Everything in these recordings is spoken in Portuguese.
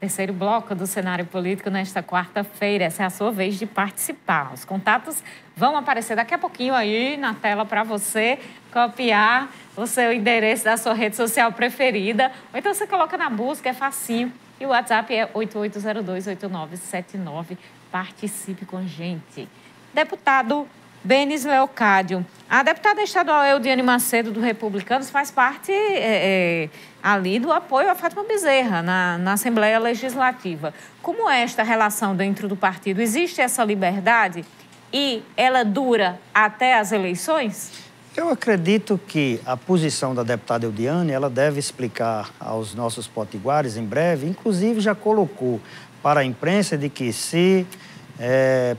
Terceiro bloco do cenário político nesta quarta-feira. Essa é a sua vez de participar. Os contatos vão aparecer daqui a pouquinho aí na tela para você copiar o seu endereço da sua rede social preferida. Ou então você coloca na busca, é facinho. E o WhatsApp é 88028979. Participe com a gente. Deputado Benis Leocádio. A deputada estadual Eudiane Macedo, do Republicanos, faz parte ali do apoio a Fátima Bezerra na Assembleia Legislativa. Como é esta relação dentro do partido? Existe essa liberdade e ela dura até as eleições? Eu acredito que a posição da deputada Eudiane, ela deve explicar aos nossos potiguares em breve, inclusive já colocou para a imprensa de que se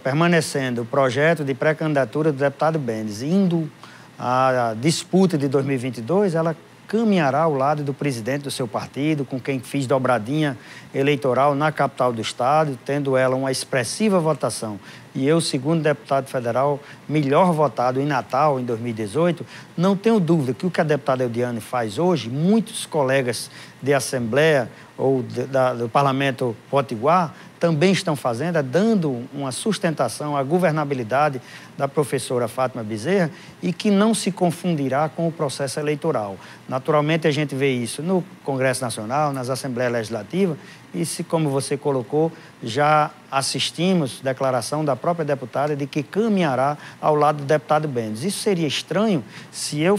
permanecendo o projeto de pré-candidatura do deputado Benis, indo à disputa de 2022, ela caminhará ao lado do presidente do seu partido, com quem fiz dobradinha eleitoral na capital do estado, tendo ela uma expressiva votação. E eu, segundo deputado federal, melhor votado em Natal, em 2018, não tenho dúvida que o que a deputada Eudiane faz hoje, muitos colegas de Assembleia ou do Parlamento Potiguar também estão fazendo, dando uma sustentação à governabilidade da professora Fátima Bezerra e que não se confundirá com o processo eleitoral. Naturalmente, a gente vê isso no Congresso Nacional, nas Assembleias Legislativas, e se, como você colocou, já assistimos declaração da própria deputada de que caminhará ao lado do deputado Benis. Isso seria estranho se eu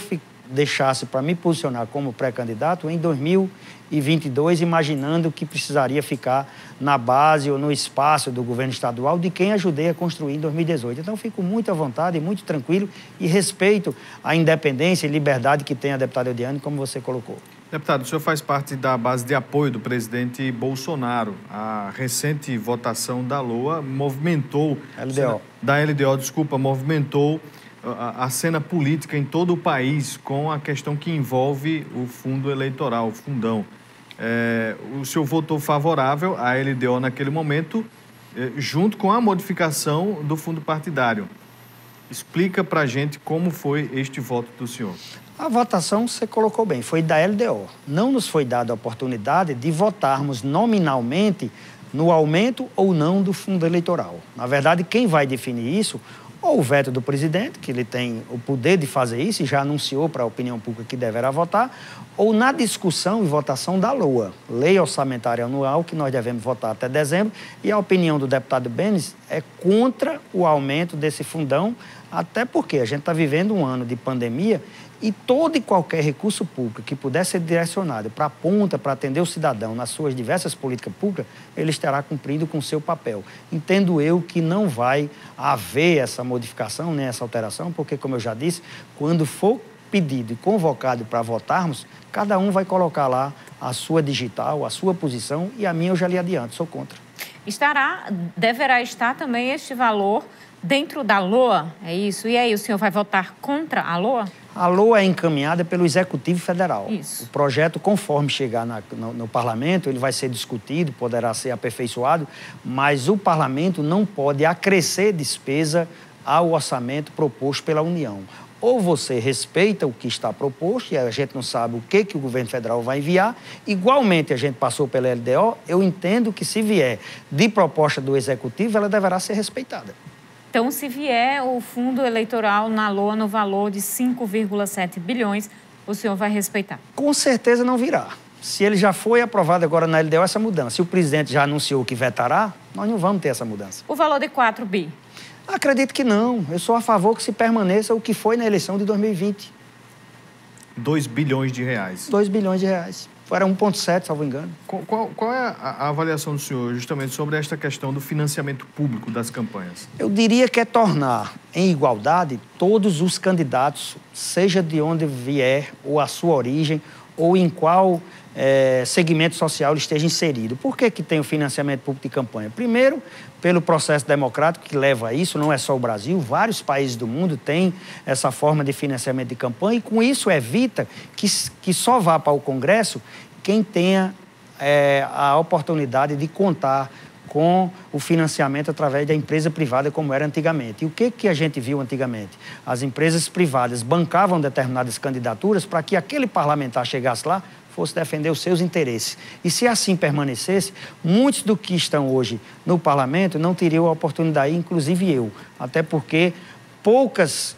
deixasse para me posicionar como pré-candidato em 2022, imaginando que precisaria ficar na base ou no espaço do governo estadual de quem ajudei a construir em 2018. Então, fico muito à vontade, muito tranquilo e respeito a independência e liberdade que tem a deputada Eudiane, como você colocou. Deputado, o senhor faz parte da base de apoio do presidente Bolsonaro. A recente votação da LOA movimentou... movimentou a cena política em todo o país com a questão que envolve o fundo eleitoral, o fundão. O senhor votou favorável à LDO naquele momento, junto com a modificação do fundo partidário. Explica para a gente como foi este voto do senhor. A votação, você colocou bem, foi da LDO. Não nos foi dada a oportunidade de votarmos nominalmente no aumento ou não do fundo eleitoral. Na verdade, quem vai definir isso, ou o veto do presidente, que ele tem o poder de fazer isso e já anunciou para a opinião pública que deverá votar, ou na discussão e votação da LOA, Lei Orçamentária Anual, que nós devemos votar até dezembro, e a opinião do deputado Benis é contra o aumento desse fundão, até porque a gente está vivendo um ano de pandemia e todo e qualquer recurso público que puder ser direcionado para a ponta, para atender o cidadão nas suas diversas políticas públicas, ele estará cumprindo com o seu papel. Entendo eu que não vai haver essa modificação, nem essa alteração, porque, como eu já disse, quando for pedido e convocado para votarmos, cada um vai colocar lá a sua digital, a sua posição, e a minha eu já lhe adianto, sou contra. Deverá estar também este valor dentro da LOA, é isso? E aí, o senhor vai votar contra a LOA? A LOA é encaminhada pelo Executivo Federal. Isso. O projeto, conforme chegar no Parlamento, ele vai ser discutido, poderá ser aperfeiçoado, mas o Parlamento não pode acrescer despesa ao orçamento proposto pela União. Ou você respeita o que está proposto, e a gente não sabe o que o governo federal vai enviar. Igualmente, a gente passou pela LDO, eu entendo que se vier de proposta do Executivo, ela deverá ser respeitada. Então, se vier o fundo eleitoral na LOA no valor de 5,7 bilhões, o senhor vai respeitar? Com certeza não virá. Se ele já foi aprovado agora na LDO, essa mudança. Se o presidente já anunciou que vetará, nós não vamos ter essa mudança. O valor de 4 bi? Acredito que não. Eu sou a favor que se permaneça o que foi na eleição de 2020. 2 bilhões de reais. 2 bilhões de reais. Era 1,7, salvo engano. Qual é a avaliação do senhor justamente sobre esta questão do financiamento público das campanhas? Eu diria que é tornar em igualdade todos os candidatos, seja de onde vier, ou a sua origem, ou em qual segmento social ele esteja inserido. Por que tem o financiamento público de campanha? Primeiro, pelo processo democrático que leva a isso, não é só o Brasil, vários países do mundo têm essa forma de financiamento de campanha e com isso evita que só vá para o Congresso quem tenha a oportunidade de contar com o financiamento através da empresa privada, como era antigamente. E o que a gente viu antigamente? As empresas privadas bancavam determinadas candidaturas para que aquele parlamentar chegasse lá, fosse defender os seus interesses. E se assim permanecesse, muitos do que estão hoje no parlamento não teriam a oportunidade, inclusive eu, até porque poucas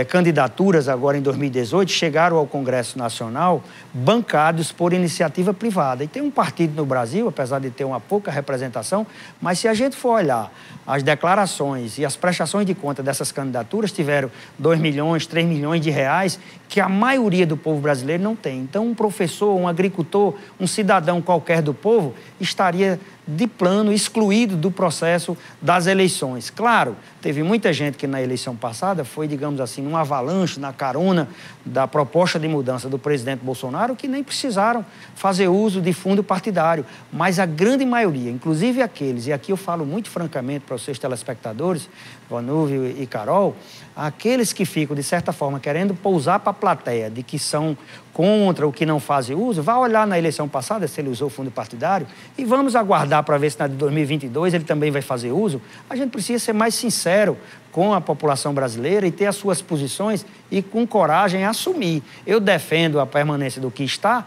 candidaturas agora em 2018 chegaram ao Congresso Nacional bancados por iniciativa privada. E tem um partido no Brasil, apesar de ter uma pouca representação, mas se a gente for olhar as declarações e as prestações de conta dessas candidaturas, tiveram 2 milhões, 3 milhões de reais, que a maioria do povo brasileiro não tem. Então, um professor, um agricultor, um cidadão qualquer do povo estaria de plano excluído do processo das eleições. Claro, teve muita gente que na eleição passada foi, digamos assim, num avalanche, na carona da proposta de mudança do presidente Bolsonaro, que nem precisaram fazer uso de fundo partidário. Mas a grande maioria, inclusive aqueles, e aqui eu falo muito francamente para os seus telespectadores, Vanúvio e Carol, aqueles que ficam, de certa forma, querendo pousar para a plateia de que são contra o que não fazem uso, vá olhar na eleição passada se ele usou fundo partidário e vamos aguardar para ver se na de 2022 ele também vai fazer uso. A gente precisa ser mais sincero com a população brasileira e ter as suas posições e com coragem assumir. Eu defendo a permanência do que está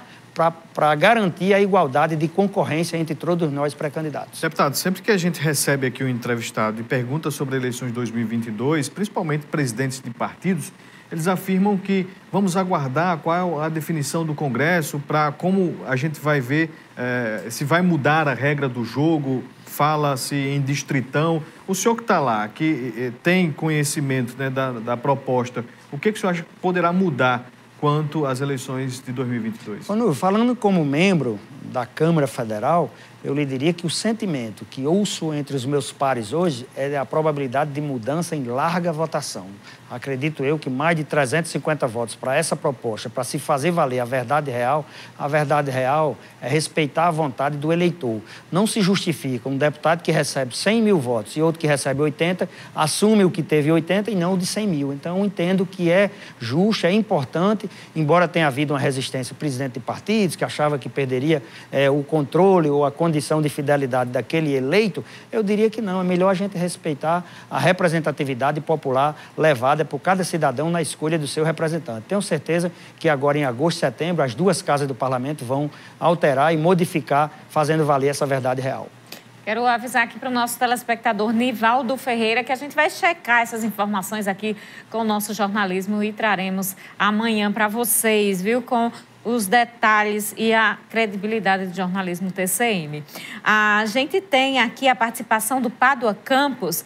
para garantir a igualdade de concorrência entre todos nós pré-candidatos. Deputado, sempre que a gente recebe aqui um entrevistado e pergunta sobre eleições de 2022, principalmente presidentes de partidos, eles afirmam que vamos aguardar qual é a definição do Congresso para como a gente vai ver se vai mudar a regra do jogo, fala-se em distritão. O senhor que está lá, que tem conhecimento, né, da proposta, o que o senhor acha que poderá mudar quanto às eleições de 2022? Falando como membro da Câmara Federal, eu lhe diria que o sentimento que ouço entre os meus pares hoje é a probabilidade de mudança em larga votação. Acredito eu que mais de 350 votos para essa proposta, para se fazer valer a verdade real é respeitar a vontade do eleitor. Não se justifica um deputado que recebe 100 mil votos e outro que recebe 80, assume o que teve 80 e não o de 100 mil. Então, eu entendo que é justo, é importante, embora tenha havido uma resistência do presidente de partidos, que achava que perderia o controle ou a condição de fidelidade daquele eleito, eu diria que não, é melhor a gente respeitar a representatividade popular levada por cada cidadão na escolha do seu representante. Tenho certeza que agora em agosto e setembro as duas casas do parlamento vão alterar e modificar, fazendo valer essa verdade real. Quero avisar aqui para o nosso telespectador Nivaldo Ferreira que a gente vai checar essas informações aqui com o nosso jornalismo e traremos amanhã para vocês, viu? Com os detalhes e a credibilidade do jornalismo TCM. A gente tem aqui a participação do Pádua Campos,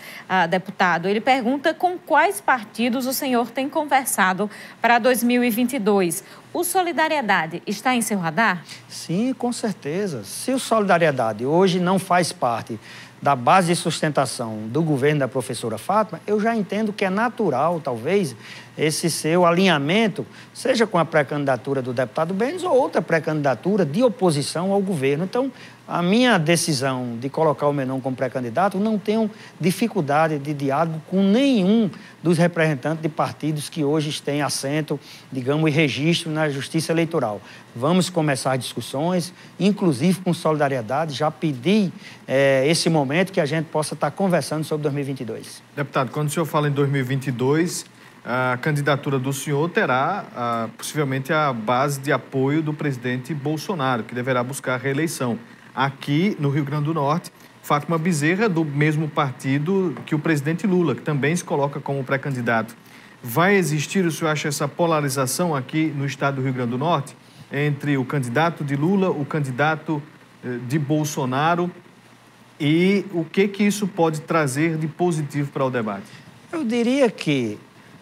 deputado. Ele pergunta com quais partidos o senhor tem conversado para 2022. O Solidariedade está em seu radar? Sim, com certeza. Se o Solidariedade hoje não faz parte da base de sustentação do governo da professora Fátima, eu já entendo que é natural, talvez, esse seu alinhamento, seja com a pré-candidatura do deputado Benes ou outra pré-candidatura de oposição ao governo. Então, a minha decisão de colocar o Menon como pré-candidato, não tenho dificuldade de diálogo com nenhum dos representantes de partidos que hoje têm assento, digamos, e registro na Justiça Eleitoral. Vamos começar discussões, inclusive com Solidariedade. Já pedi esse momento que a gente possa estar conversando sobre 2022. Deputado, quando o senhor fala em 2022, a candidatura do senhor terá possivelmente a base de apoio do presidente Bolsonaro, que deverá buscar a reeleição. Aqui no Rio Grande do Norte, Fátima Bezerra, do mesmo partido que o presidente Lula, que também se coloca como pré-candidato. Vai existir, o senhor acha, essa polarização aqui no estado do Rio Grande do Norte entre o candidato de Lula, o candidato de Bolsonaro, e o que isso pode trazer de positivo para o debate? Eu diria que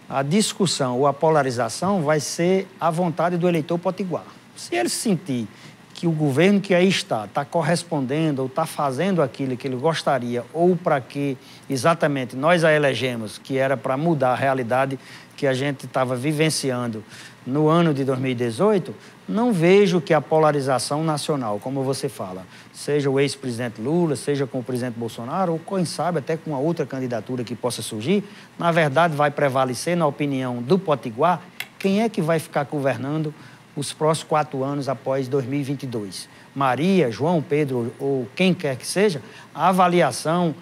a discussão ou a polarização vai ser à vontade do eleitor potiguar. Se ele sentir que o governo que aí está correspondendo ou está fazendo aquilo que ele gostaria ou para que exatamente nós a elegemos, que era para mudar a realidade que a gente estava vivenciando no ano de 2018, não vejo que a polarização nacional, como você fala, seja o ex-presidente Lula, seja com o presidente Bolsonaro, ou quem sabe até com a outra candidatura que possa surgir, na verdade vai prevalecer, na opinião do potiguar, quem é que vai ficar governando os próximos 4 anos após 2022. Maria, João, Pedro ou quem quer que seja, a avaliação,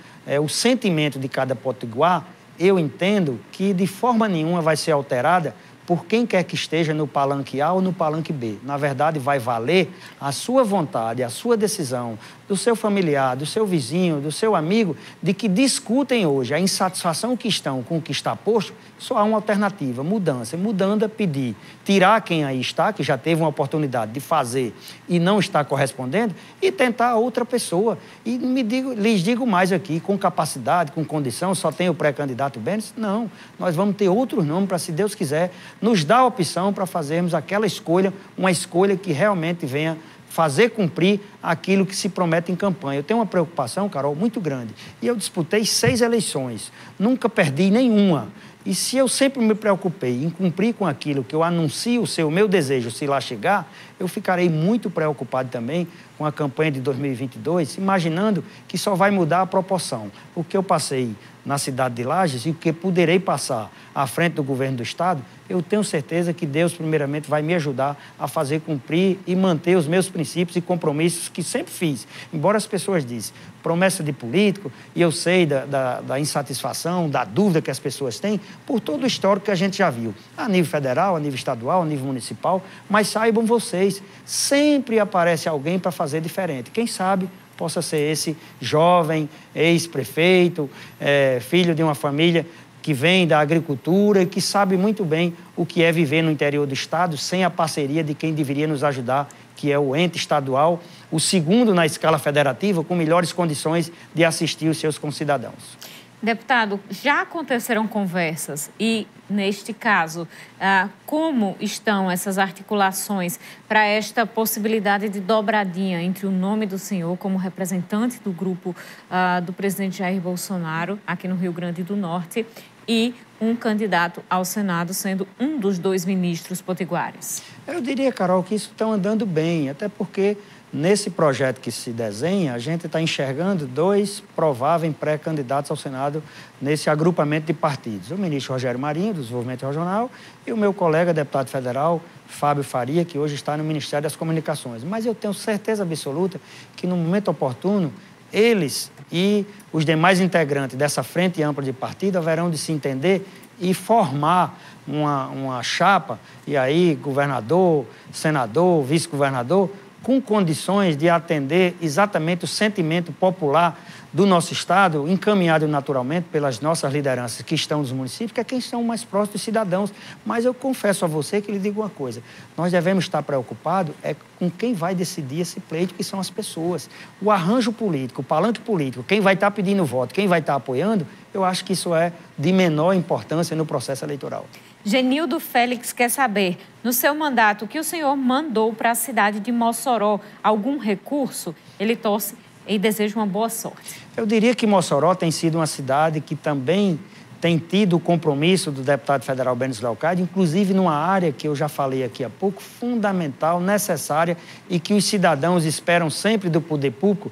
o sentimento de cada potiguar, eu entendo que de forma nenhuma vai ser alterada por quem quer que esteja no palanque A ou no palanque B. Na verdade, vai valer a sua vontade, a sua decisão, do seu familiar, do seu vizinho, do seu amigo, de que discutem hoje a insatisfação que estão com o que está posto. Só há uma alternativa, mudança. Mudando a pedir, tirar quem aí está, que já teve uma oportunidade de fazer e não está correspondendo, e tentar outra pessoa. E lhes digo mais aqui, com capacidade, com condição, só tem o pré-candidato Benes? Não, nós vamos ter outros nomes para, se Deus quiser, nos dar a opção para fazermos aquela escolha, uma escolha que realmente venha fazer cumprir aquilo que se promete em campanha. Eu tenho uma preocupação, Carol, muito grande. E eu disputei 6 eleições, nunca perdi nenhuma. E se eu sempre me preocupei em cumprir com aquilo que eu anuncio, o meu desejo, se lá chegar, eu ficarei muito preocupado também com a campanha de 2022, imaginando que só vai mudar a proporção. O que eu passei na cidade de Lages e o que poderei passar à frente do governo do Estado, eu tenho certeza que Deus, primeiramente, vai me ajudar a fazer cumprir e manter os meus princípios e compromissos que sempre fiz. Embora as pessoas dizem promessa de político, e eu sei da insatisfação, da dúvida que as pessoas têm, por todo o histórico que a gente já viu, a nível federal, a nível estadual, a nível municipal, mas saibam vocês, sempre aparece alguém para fazer diferente. Quem sabe possa ser esse jovem ex-prefeito, filho de uma família que vem da agricultura e que sabe muito bem o que é viver no interior do Estado sem a parceria de quem deveria nos ajudar, que é o ente estadual, o segundo na escala federativa, com melhores condições de assistir os seus concidadãos. Deputado, já aconteceram conversas e, neste caso, como estão essas articulações para esta possibilidade de dobradinha entre o nome do senhor como representante do grupo do presidente Jair Bolsonaro, aqui no Rio Grande do Norte, e um candidato ao Senado sendo um dos 2 ministros potiguares? Eu diria, Carol, que isso está andando bem, até porque nesse projeto que se desenha, a gente está enxergando 2 prováveis pré-candidatos ao Senado nesse agrupamento de partidos. O ministro Rogério Marinho, do Desenvolvimento Regional, e o meu colega, deputado federal, Fábio Faria, que hoje está no Ministério das Comunicações. Mas eu tenho certeza absoluta que, no momento oportuno, eles e os demais integrantes dessa frente ampla de partido haverão de se entender e formar uma chapa, e aí governador, senador, vice-governador, com condições de atender exatamente o sentimento popular do nosso Estado, encaminhado naturalmente pelas nossas lideranças que estão nos municípios, que é quem estão mais próximos dos cidadãos. Mas eu confesso a você que lhe digo uma coisa, nós devemos estar preocupados com quem vai decidir esse pleito, que são as pessoas. O arranjo político, o palanque político, quem vai estar pedindo voto, quem vai estar apoiando, eu acho que isso é de menor importância no processo eleitoral. Genildo Félix quer saber, no seu mandato, o que o senhor mandou para a cidade de Mossoró? Algum recurso? Ele torce e deseja uma boa sorte. Eu diria que Mossoró tem sido uma cidade que também tem tido o compromisso do deputado federal Benes Leocádio, inclusive numa área que eu já falei aqui há pouco, fundamental, necessária e que os cidadãos esperam sempre do poder público,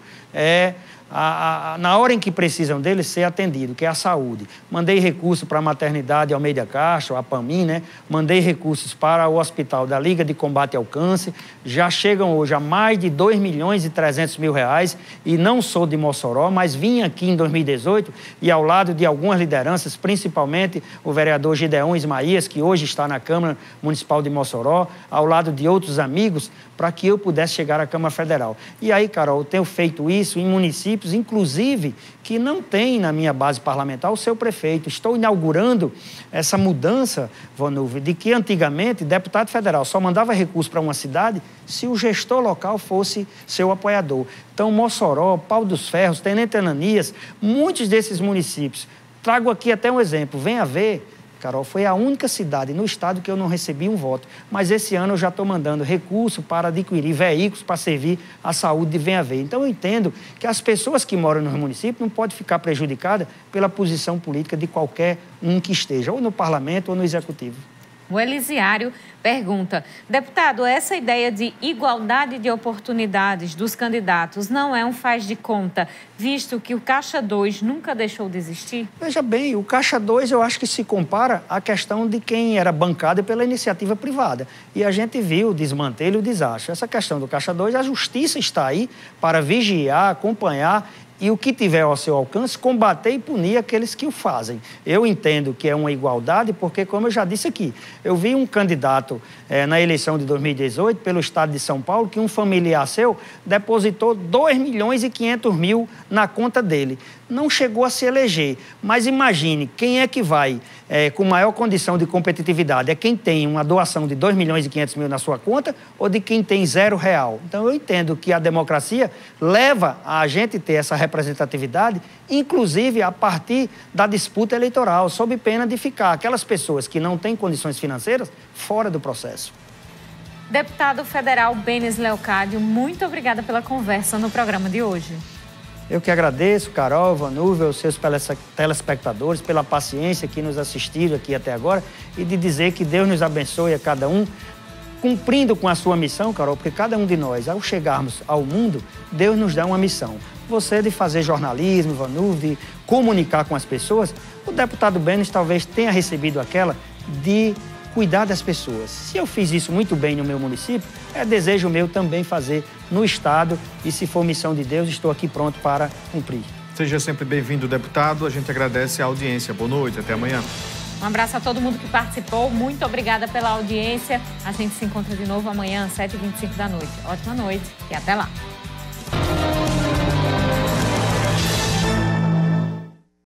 na hora em que precisam dele, ser atendido, que é a saúde. Mandei recurso para a maternidade Almeida Castro, a PAMIM, né? Mandei recursos para o hospital da Liga de Combate ao Câncer, já chegam hoje a mais de 2.300.000 reais, e não sou de Mossoró, mas vim aqui em 2018 e ao lado de algumas lideranças, principalmente o vereador Gideon Ismaías, que hoje está na Câmara Municipal de Mossoró, ao lado de outros amigos, para que eu pudesse chegar à Câmara Federal. E aí, Carol, eu tenho feito isso em municípios, inclusive, que não tem na minha base parlamentar o seu prefeito. Estou inaugurando essa mudança, Vanúvia, de que antigamente deputado federal só mandava recurso para uma cidade se o gestor local fosse seu apoiador. Então, Mossoró, Pau dos Ferros, Tenente Ananias, muitos desses municípios. Trago aqui até um exemplo. Venha ver, Carol, foi a única cidade no estado que eu não recebi um voto. Mas esse ano eu já estou mandando recurso para adquirir veículos para servir a saúde de Venha Ver. Então eu entendo que as pessoas que moram nos municípios não podem ficar prejudicadas pela posição política de qualquer um que esteja, ou no parlamento ou no executivo. O Elisiário pergunta, deputado, essa ideia de igualdade de oportunidades dos candidatos não é um faz de conta, visto que o Caixa 2 nunca deixou de existir? Veja bem, o Caixa 2 eu acho que se compara à questão de quem era bancado pela iniciativa privada. E a gente viu o desmantelo e o desastre. Essa questão do Caixa 2, a justiça está aí para vigiar, acompanhar e o que tiver ao seu alcance, combater e punir aqueles que o fazem. Eu entendo que é uma igualdade, porque, como eu já disse aqui, eu vi um candidato na eleição de 2018, pelo estado de São Paulo, que um familiar seu depositou 2.500.000 na conta dele. Não chegou a se eleger, mas imagine, quem é que vai com maior condição de competitividade? É quem tem uma doação de 2.500.000 na sua conta ou de quem tem R$0? Então, eu entendo que a democracia leva a gente ter essa representatividade, inclusive a partir da disputa eleitoral, sob pena de ficar aquelas pessoas que não têm condições financeiras fora do processo. Deputado federal Benis Leocádio, muito obrigada pela conversa no programa de hoje. Eu que agradeço, Carol, Vanúvel, os seus telespectadores, pela paciência que nos assistiram aqui até agora e de dizer que Deus nos abençoe a cada um, cumprindo com a sua missão, Carol, porque cada um de nós, ao chegarmos ao mundo, Deus nos dá uma missão. Você de fazer jornalismo, Vanúvel, de comunicar com as pessoas, o deputado Benis talvez tenha recebido aquela de cuidar das pessoas. Se eu fiz isso muito bem no meu município, é desejo meu também fazer no Estado e, se for missão de Deus, estou aqui pronto para cumprir. Seja sempre bem-vindo, deputado. A gente agradece a audiência. Boa noite, até amanhã. Um abraço a todo mundo que participou. Muito obrigada pela audiência. A gente se encontra de novo amanhã às 7h25 da noite. Ótima noite e até lá.